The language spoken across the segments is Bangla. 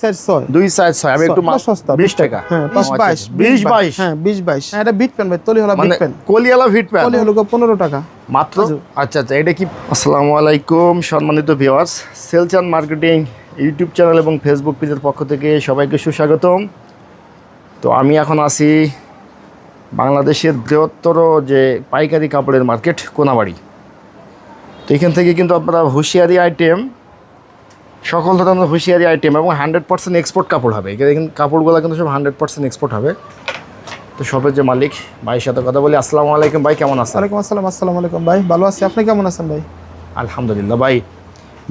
2.6 আমি একটু সস্তা 20 টাকা। হ্যাঁ 20 হ্যাঁ 20 এটা বিট পেন ভাই, তলি হলো বিট পেন, কলিয়ালা বিট পেন, তলি হলো 15 টাকা মাত্র। আচ্ছা আচ্ছা, এটা কি? আসসালামু আলাইকুম সম্মানিত viewers, sales and marketing YouTube channel এবং ফেসবুক পেজের পক্ষ থেকে সবাইকে সুস্বাগতম। তো আমি এখন আছি বাংলাদেশের বৃহত্তর যে পাইকারি কাপড়ের মার্কেট কোনাবাড়ি। তো এখান থেকে কিন্তু আপনারা হুঁশিয়ারি আইটেম, সকল ধরনের হুঁশিয়ারি আইটেম এবং 100% এক্সপোর্ট কাপড় হবে। এখানে কাপড়গুলো কিন্তু সব 100% এক্সপোর্ট হবে। তো শপের যে মালিক ভাইয়ের সাথে কথা বলি। আসসালামু আলাইকুম ভাই, কেমন আছেন? ওয়ালাইকুম আসসালাম। আসসালামু আলাইকুম ভাই, ভালো আছি, আপনি কেমন আছেন ভাই? আলহামদুলিল্লাহ ভাই।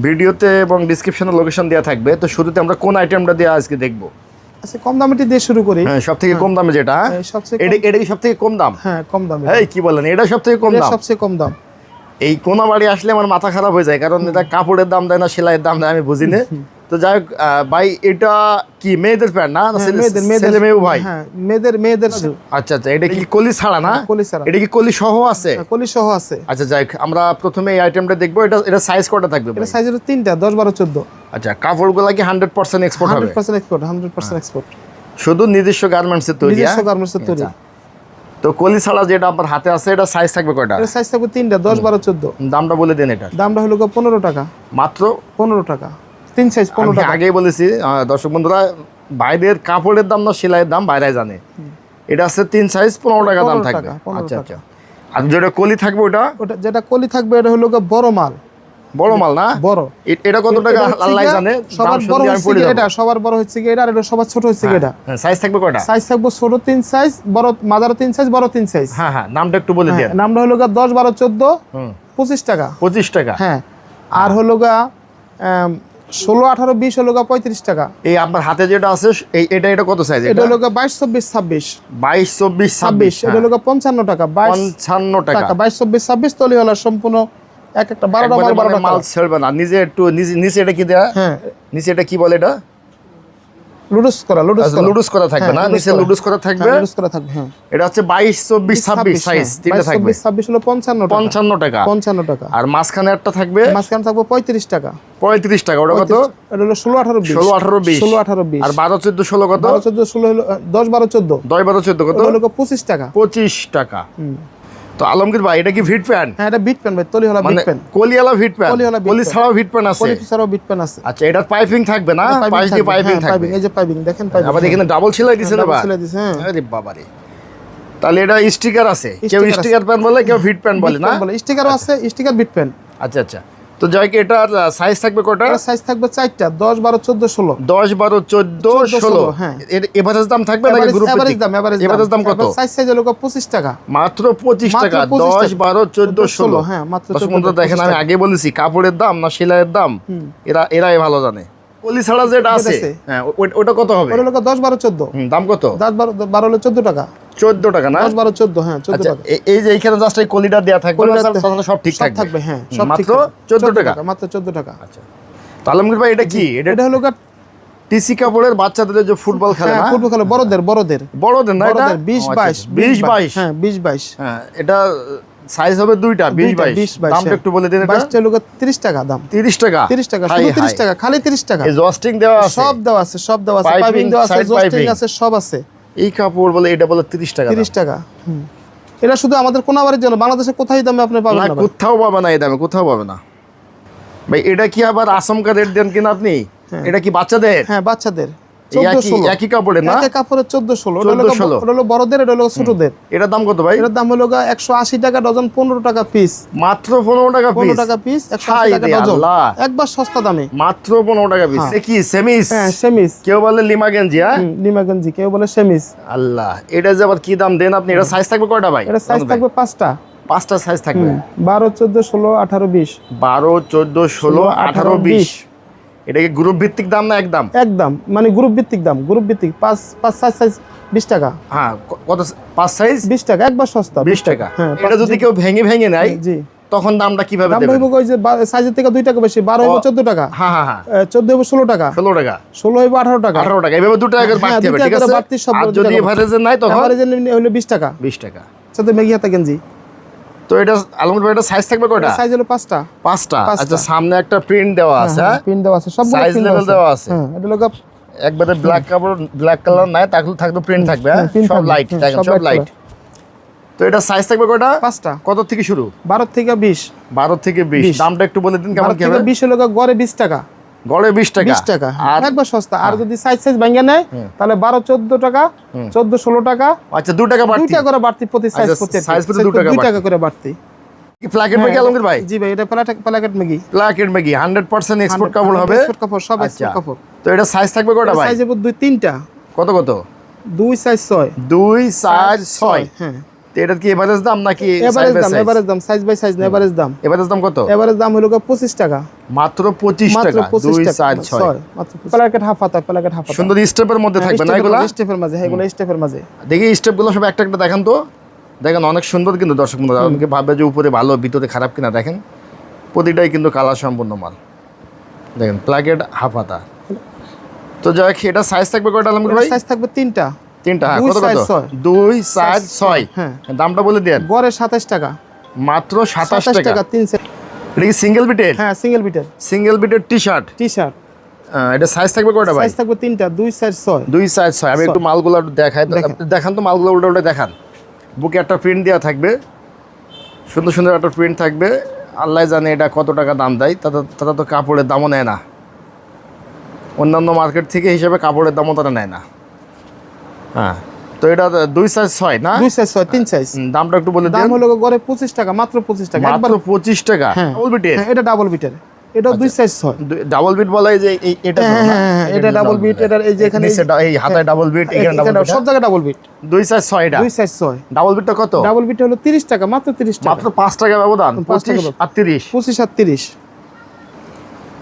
ভিডিওতে এবং ডিসক্রিপশনে লোকেশন দেওয়া থাকবে। তো শুরুতে আমরা কোন আইটেমটা দিয়ে আজকে দেখব? আচ্ছা, কম দামেটি দিয়ে শুরু করি। হ্যাঁ, সবথেকে কম দামে যেটা, এটা কি সবথেকে কম দাম? হ্যাঁ, কম দামে। এই কি বলেন, এটা সবথেকে কম দাম? সবচেয়ে কম দাম। এই কোনাবাড়ি আসলে আমার মাথা খারাপ হয়ে যায়, কারণ এটা কাপড়ের দাম দেয় না, সেলাইয়ের দাম দেয়, আমি বুঝি না। তো যাই হোক ভাই, এটা কি মেয়েদের প্যান্ট না? ছেলে মেয়েও ভাই? হ্যাঁ, মেয়েদের। আচ্ছা আচ্ছা, এটা কি কলি ছাড়া না? কলি ছাড়া। এটা কি কলি সহ আছে? কলি সহ আছে। আচ্ছা যাই হোক, আমরা প্রথমে এই আইটেমটা দেখবো। এটা সাইজ কটা থাকবে? এটা সাইজ হলো 3টা, 10, 12, 14। আচ্ছা, কাপড়গুলো কি 100% এক্সপোর্ট হবে? 100% এক্সপোর্ট। শুধু নিজস্ব গার্মেন্টসের তৈরি? নিজস্ব গার্মেন্টসের তৈরি। তো কলি ছাড়া যেটা আপনার হাতে আছে, এটা সাইজ থাকবে কয়টা? এটা সাইজ থাকবে 3টা, 10, 12, 14। দামটা বলে দেন। এটা দামটা হলো 15 টাকা মাত্র। 15 টাকা, 3 সাইজ 15 টাকা। আগেই বলেছি দর্শক বন্ধুরা, বাইরের কাপড়ের দাম না সেলাইয়ের দাম বাইরে জানে। এটা আছে 3 সাইজ 15 টাকা দাম থাকবে। আচ্ছা আচ্ছা, আর যেটা কলি থাকবে ওটা যেটা কলি থাকবে এটা হলো বড় মাল। বড় মাল না? বড়। এটা কত টাকা আল্লাহ জানে। সবার বড় হচ্ছে এটা, সবার বড় হচ্ছে এটা, আর এটা সবার ছোট হচ্ছে এটা। সাইজ থাকবে কয়টা? সাইজ থাকবে ছোট 3 সাইজ, বড় মাঝারি 3 সাইজ, বড় 3 সাইজ। হ্যাঁ হ্যাঁ, নামটা একটু বলে দেন। নামটা হলো 10, 12, 14, 25 টাকা। 25 টাকা, হ্যাঁ। আর হলো 16, 18, 20 হলো 35 টাকা। এই আপনার হাতে যেটা আছে এটা কত সাইজ? এটা হলো 22, 24, 26। 22, 24, 26। এটা হলো 55 টাকা। 55 টাকা। 22, 24, 26 তলি হলো সম্পূর্ণ এক একটা 12টা মাল ছেড়বে না। নিচে এটা কি দেয়া? হ্যাঁ, নিচে এটা কি বলে? এটা লুডুস করা থাকবে না? নিচে লুডুস করা থাকবে। হ্যাঁ। এটা হচ্ছে 22, 24, 26 সাইজ, তিনটা থাকবে। 26 হলো 55 টাকা। 55 টাকা। আর মাঝখানে একটা থাকবে, 35 টাকা। 35 টাকা। ওটা কত? এটা হলো 16, 18, 20। 16, 18, 20। আর 12, 14, 16 কত? 12, 14, 16 হলো 10, 12, 14। 10, 12, 14 কত? হলো 25 টাকা। 25 টাকা। তো আলমগীর ভাই, এটা কি ভিট প্যান্ট? হ্যাঁ, এটা বিট প্যান্ট ভাই, তলি হলো বিট প্যান্ট। কলিয়ালা ভিট প্যান্ট? কলি ছাড়াও ভিট প্যান্ট আছে? কলি ছাড়াও বিট প্যান্ট আছে। আচ্ছা, এটার পাইপিং থাকবে না? পাইপ দিয়ে পাইপিং থাকবে। এই যে পাইপিং দেখেন, পাইপিং আমাদের এখানে ডাবল সেলাই দিছে না? ডাবল সেলাই দিছে। হ্যাঁ। আরে বাবা রে। তাহলে এটা স্টিকার আছে, কেউ স্টিকার প্যান্ট বলে, কেউ ভিট প্যান্ট বলে না? স্টিকারও আছে, স্টিকার বিট প্যান্ট। আচ্ছা আচ্ছা, তো যাই কি, এটার সাইজ থাকবে কয়টা? সাইজ থাকবে 4টা, 10, 12, 14, 16। 10, 12, 14, 16। হ্যাঁ। এর এভারেজ দাম থাকবে নাকি গ্রুপ? এভারেজ দাম কত? সাইজ হলো 25 টাকা। মাত্র 25 টাকা। 10, 12, 14, 16। হ্যাঁ, মাত্র 14 টাকা। দেখেন, আমি আগে বলেছি কাপড়ের দাম না সেলাইয়ের দাম, এরাই ভালো জানে। কলি ছাড়া যেটা আছে, হ্যাঁ, ওটা কত হবে? ওটা হলো 10, 12, 14। দাম কত? 10, 12 হলো 14 টাকা। 14 টাকা না? 10, 12, 14। হ্যাঁ, 14 টাকা। এই যে এইখানে জাস্ট এই কলিটা দেয়া থাকবে, সব ঠিক থাকবে। হ্যাঁ, সব ঠিক। মাত্র 14 টাকা। মাত্র 14 টাকা। আচ্ছা, তো আলমগীর ভাই, এটা কি? এটা হলো টিসি কাপড়ের বাচ্চাদের যে ফুটবল খেলে না? ফুটবল খেলে বড়দের না? এটা 20, 22। হ্যাঁ, 20, 22। হ্যাঁ, এটা সাইজ হবে দুইটা, 20, 22। দামটা একটু বলে দিন। এটা 22টা হলো 30 টাকা দাম। 30 টাকা? 30 টাকা, শুধু 30 টাকা, খালি 30 টাকা। এই জস্টিং দেওয়া আছে? সব দেওয়া আছে, পাইপিং দেওয়া আছে, জস্টিং আছে, সব আছে। এই কাপড় বলে, এটা বলে 30 টাকা। 30 টাকা। এটা শুধু আমাদের কোনাবাড়ির জন্য, বাংলাদেশে কোথায় দামে আপনি পাবেন না? কোথাও পাবে না এই দামে, কোথাও পাবে না ভাই। এটা কি আবার আসমকা রেট দেন কিনা আপনি? এটা কি বাচ্চাদের? হ্যাঁ, বাচ্চাদের। একই কাপড়ের না? একই কাপড়ের 14, 16। এটা হলো বড়দের, এটা হলো ছোটদের। এটার দাম কত ভাই? এটার দাম হলো 180 টাকা ডজন, 15 টাকা পিস। মাত্র 15 টাকা পিস? 15 টাকা পিস, 180 টাকা ডজন। একবার সস্তা দামে, মাত্র 15 টাকা পিস। এ কি সেমিস? হ্যাঁ, সেমিস। কেউ বলে লিমা গেঞ্জি। হ্যাঁ, লিমা গেঞ্জি, কেউ বলে সেমিস। আল্লাহ, এটা যে আবার কি দাম দেন আপনি? এটা সাইজ থাকবে কয়টা ভাই? এটা সাইজ থাকবে 5টা। 5টা সাইজ থাকবে। 12, 14, 16, 18, 20। 12, 14, 16, 18, 20। এটা কি গ্রুপ ভিত্তিক দাম না একদম? একদম, মানে গ্রুপ ভিত্তিক দাম, গ্রুপ ভিত্তিক। 5 সাইজ 20 টাকা। হ্যাঁ, কত? 5 সাইজ 20 টাকা, একবার সস্তা 20 টাকা। হ্যাঁ, এটা যদি কেউ ভেঙে নেয়, জি, তখন দামটা কিভাবে দেবেন? দাম হইব ওই যে সাইজের থেকে 2 টাকা বেশি। 12 হইব 14 টাকা। হ্যাঁ হ্যাঁ হ্যাঁ, 14 হইব 16 টাকা। 16 টাকা। 16 হইব 18 টাকা। 18 টাকা, এভাবে 2 টাকা করে বাড়তে হবে। ঠিক আছে, আর যদি এভারেজে নাই তখন এভারেজে হলো 20 টাকা। 20 টাকা। সাথে মেগি হাতা গেঞ্জি। তো এটা আলমগীর ভাই, এটা সাইজ থাকবে কয়টা? সাইজ হলো 5টা। 5টা। আচ্ছা, সামনে একটা প্রিন্ট দেওয়া আছে। প্রিন্ট দেওয়া আছে, সব সাইজ লেভেল দেওয়া আছে। হ্যাঁ, এটা হলো একবারে ব্ল্যাক কালার নাই, থাকলে প্রিন্ট থাকবে, হ্যাঁ print সব থাকবে, লাইট, দেখেন সব সব light লাইট। তো এটা সাইজ থাকবে কয়টা? 5টা। কত থেকে শুরু? 12 থেকে 20। 12 থেকে 20। দামটা একটু বলে দিন কেমন 12 কি হবে? থেকে 20 হলো গড়ে 20 টাকা। গড়ে 20 টাকা। 20 টাকা আর একবার সস্তা। আর যদি সাইজ ভাঙা নেয় তাহলে 12 14 টাকা, 14 16 টাকা। আচ্ছা 2 টাকা 2 বাড়তি। টাকা করে বাড়তি প্রতি সাইজ, আচ্ছা, প্রতি size প্রতি 2 টাকা 2 টাকা করে বাড়তি। কি প্লাকেট ম্যাগি আলমগীর ভাই? জি ভাই, এটা placket Maggi. Placket Maggi 100% export কাপড় হবে। এক্সপোর্ট কাপড়, সব আচ্ছা। এক্সপোর্ট কাপড়। তো এটা সাইজ থাকবে কয়টা ভাই? সাইজ 2 3টা। কত কত? 2 সাইজ 6। 2 4 6। হ্যাঁ, তো এটা কি এভারেজ দাম নাকি এভারেজ দাম? এভারেজ দাম, সাইজ বাই সাইজ না, এভারেজ দাম। এভারেজ দাম কত? এভারেজ দাম হলো 25 টাকা। মাত্র 25 মাত্র টাকা। 2 25 টাকা। 4 6। মাত্র প্লাকেট হাফ হাতা, প্লাকেট হাফ হাতা। সুন্দর স্টেপের মধ্যে থাকবে না এগুলা? স্টেপের মাঝে, হ্যাঁ এগুলো স্টেপের মাঝে। দেখি স্টেপগুলো সব একটা একটা দেখান তো। দেখেন অনেক সুন্দর কিন্তু দর্শক বন্ধুরা, অনেকে ভাববে যে উপরে ভালো ভিতরে খারাপ কিনা। দেখেন প্রতিটাই কিন্তু কালার সম্পূর্ণ মাল। দেখেন প্লাকেট হাফ হাতা। তো যাই হোক, এটা সাইজ থাকবে কয়টা আলমগীর ভাই? সাইজ থাকবে 3টা। 3টা। হ্যাঁ, 2 কত কত? size 6। 2 4 6। হ্যাঁ। দামটা বলে দেন। গড়ে 27 টাকা। মাত্র 27 27 টাকা। টাকা 3 সেট। এটা কি সিঙ্গেল বিটের? হ্যাঁ, সিঙ্গেল বিটের সিঙ্গেল বিটের টি-শার্ট। টি-শার্ট। এটা সাইজ থাকবে কয়টা ভাই? সাইজ থাকবে 3টা, 2 সাইজ 6। 2 সাইজ 6। আমি একটু মালগুলো একটু দেখাই। দেখান তো মালগুলো, উল্টা উল্টা দেখান। বুকে একটা প্রিন্ট দেওয়া থাকবে, সুন্দর সুন্দর একটা প্রিন্ট থাকবে। আল্লাহ জানে এটা কত টাকা দাম দেয়। তারা তো কাপড়ের দামও নেয় না, অন্যান্য মার্কেট থেকে হিসেবে কাপড়ের দামও তারা নেয় না। হ্যাঁ, তো এটা 2 সাইজ 6 না? 2 সাইজ 6, 3 সাইজ। দামটা একটু বলে দাম দিন। হলো গড়ে 25 টাকা, মাত্র 25 টাকা। মাত্র 25 টাকা। হ্যাঁ। ডাবল বিটের? হ্যাঁ, এটা ডাবল বিটের। এটাও 2 সাইজ 6। ডাবল বিট বলা এই যে এটা তো না? হ্যাঁ, এটা ডাবল বিট। এটা এই যে এখানে এই হাতায় ডাবল বিট, এখানে ডাবল বিট, সব জায়গায় ডাবল বিট। 2 সাইজ 6 এটা। 2 সাইজ 6। ডাবল বিটটা কত? ডাবল বিট হলো 30 টাকা, মাত্র 30 টাকা। মাত্র 5 টাকা ব্যবধান। 5 টাকা 25 আর 30। 25 আর 30।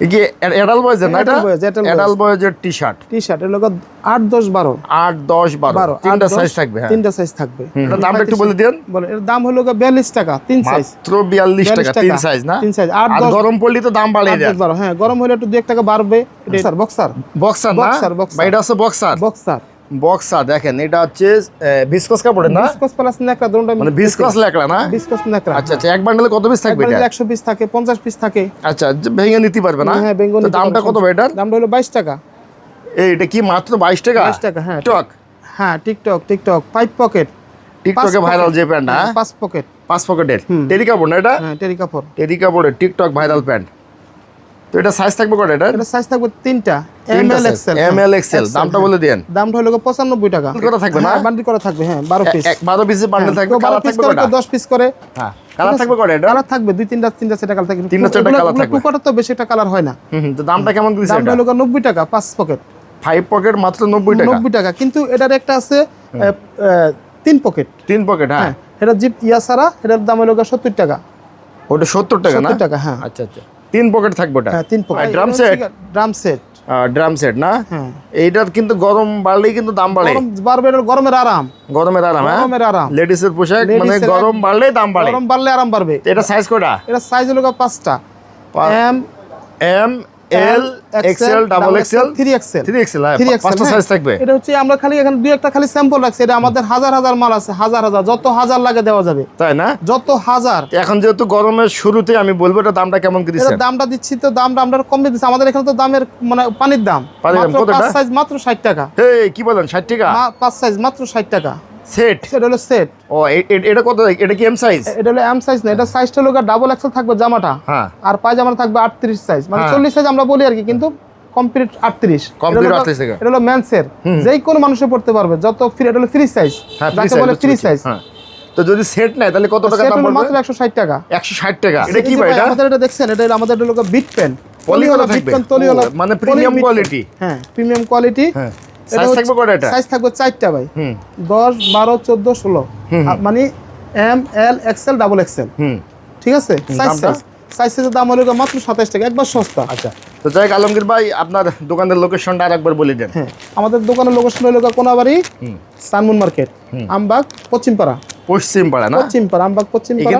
এই কি এডাল বয়েজের না? এটা Adult boys, adult boys। এডাল বয়েজের টি-শার্ট। টি-শার্ট এর লোক 8 10 12। 8 10 12 তিনটা সাইজ থাকবে। হ্যাঁ, 3টা সাইজ থাকবে। এটার দামটা একটু বলে দেন। বলেন, এর দাম হলো 42 টাকা 3 সাইজ। মাত্র 42 টাকা 3 সাইজ না? 3 সাইজ। আর 8 10 গরম পড়লে তো দাম বাড়িয়ে যায়। 12। হ্যাঁ, গরম হলে একটু 2 টাকা বাড়বে। এটা স্যার বক্সার। বক্সার না? Boxer, boxer. বা এটা আছে বক্সার। বক্সার। বক্সার দেখেন, এটা হচ্ছে ভিসকস কাপড়ের না? ভিসকস প্লাস নেকড়া দুটোটা মানে ভিসকস লেকড়া না? ভিসকস নেকড়া। আচ্ছা আচ্ছা, এক বান্ডেলে কত পিস থাকবে এটা? 100 পিস থাকে, 50 পিস থাকে। আচ্ছা, যে ভেঙে নিতে পারবে না? হ্যাঁ, বেঙ্গল। তো দামটা কত ভাই এটার? দামটা হলো 22 টাকা। এটা কি মাত্র 22 টাকা? 22 টাকা। হ্যাঁ, টক হ্যাঁ, টিকটক 5 পকেট। টিকটকে ভাইরাল যে প্যান্ট না? 5 পকেট। 5 পকেটের টেরি কাপড় না এটা? হ্যাঁ, টেরি কাপড়। টেরি কাপড়ের টিকটক ভাইরাল প্যান্ট। তো এটা সাইজ থাকবে কত এটা? এটা সাইজ থাকবে 3টা, M L XL. M L XL. দামটা বলে দেন। দামটা হলো 95 টাকা। বান্ডিল করা থাকবে না? হ্যাঁ, বান্ডিল করা থাকবে। হ্যাঁ, 12 পিস। 12 পিসের বান্ডেল থাকবে। কালার 12 পিস থাকবে করে কয়টা? 10 পিস করে। হ্যাঁ, কালার থাকবে কয়টা এটা? কালার থাকবে 2 3টা সেটা কালার থাকবে। 3টা কালার থাকবে। টুকাটা তো বেশি একটা কালার হয় না। তো দামটা কেমন দিছে দামটা এটা? হলো 90 টাকা 5 পকেট। 5 পকেট মাত্র 90 টাকা। 90 টাকা। কিন্তু এটার একটা আছে 3 পকেট। 3 পকেট। হ্যাঁ, এটা জিপ ইয়া সারা, এটার দাম হলো 70 টাকা। ওটা 70 টাকা না? 70 টাকা। হ্যাঁ, আচ্ছা আচ্ছা, 3 পকেট থাকবে ওটা। হ্যাঁ, 3 pocket. Drum set? Drum set. Drum set না? হ্যাঁ, এইটার কিন্তু গরম বাড়লেই কিন্তু দাম বাড়ে। গরম বাড়বে, এটার গরমের আরাম। গরমের আরাম। হ্যাঁ, গরমের আরাম। লেডিসের পোশাক, মানে Ladies এর গরম বাড়লেই দাম বাড়ে। গরম বাড়লে আরাম বাড়বে। এটা সাইজ কয়টা? এটা সাইজ হলো 5টা। M M L XL double XL 3XL 3XL। হ্যাঁ, 3XL, 5টা সাইজ থাকবে। এটা হচ্ছে আমরা খালি এখানে 2-1টা খালি স্যাম্পল রাখছি। এটা আমাদের হাজার হাজার মাল আছে, হাজার হাজার, যত হাজার লাগে দেওয়া যাবে। তাই না? যত হাজার। এখন যেহেতু গরমের শুরুতে আমি বলবো এটা দামটা কেমন কি এর দিচ্ছেন? দামটা দিচ্ছি তো, দামটা আমরা কম দিচ্ছি। আমাদের এখানে তো দামের মানে পানির দাম। পানির দাম মাত্র কতটা? 5 সাইজ মাত্র 60 টাকা। এই কি বলেন, 60 টাকা 5 সাইজ মাত্র 60 টাকা। সেট? এটা হলো সেট। ও এটা কত? এটা কি এম সাইজ? এটা হলো এম সাইজ না, এটা সাইজটা হলো ডাবল এক্সেল থাকবে জামাটা। হ্যাঁ, আর পায়জামাটা থাকবে 38 সাইজ, মানে হ্যাঁ। 40 সাইজ আমরা বলি আর কি, কিন্তু কমপ্লিট 38। Complete 38 টাকা। এটা হলো মেন্সের, যেই কোনো মানুষে পড়তে পারবে। যত ফ্রি, এটা হলো ফ্রি সাইজ। হ্যাঁ, যাকে বলে ফ্রি সাইজ। হ্যাঁ, তো যদি সেট নাই তাহলে কত টাকা সেট দাম হলো পড়বে? মাত্র 160 টাকা। 160 টাকা। এটা কি ভাই? এটা আমাদের এটা দেখছেন, এটা হলো আমাদের এটা হলো বিট পেন। পলি করা থাকবে? তলিওয়ালা, ও, মানে প্রিমিয়াম কোয়ালিটি। হ্যাঁ, প্রিমিয়াম কোয়ালিটি। হ্যাঁ, সাইজ থাকবে কয়টা এটা? সাইজ থাকবে 4টা ভাই। 10 12 14 16। মানে M L XL double XL. ঠিক আছে? দামটা? সাইজের দাম হলো মাত্র 27 টাকা, একবার সস্তা। আচ্ছা, তো যাই হোক আলমগীর ভাই, আপনার দোকানের লোকেশনটা আরেকবার বলে দেন। হ্যাঁ, আমাদের দোকানের লোকেশন হলো কোনাবাড়ি সানমুন মার্কেট, আমবাগ পশ্চিমপাড়া। পশ্চিম পাড়া না? পশ্চিমপাড়া, আমবাগ পশ্চিমপাড়া।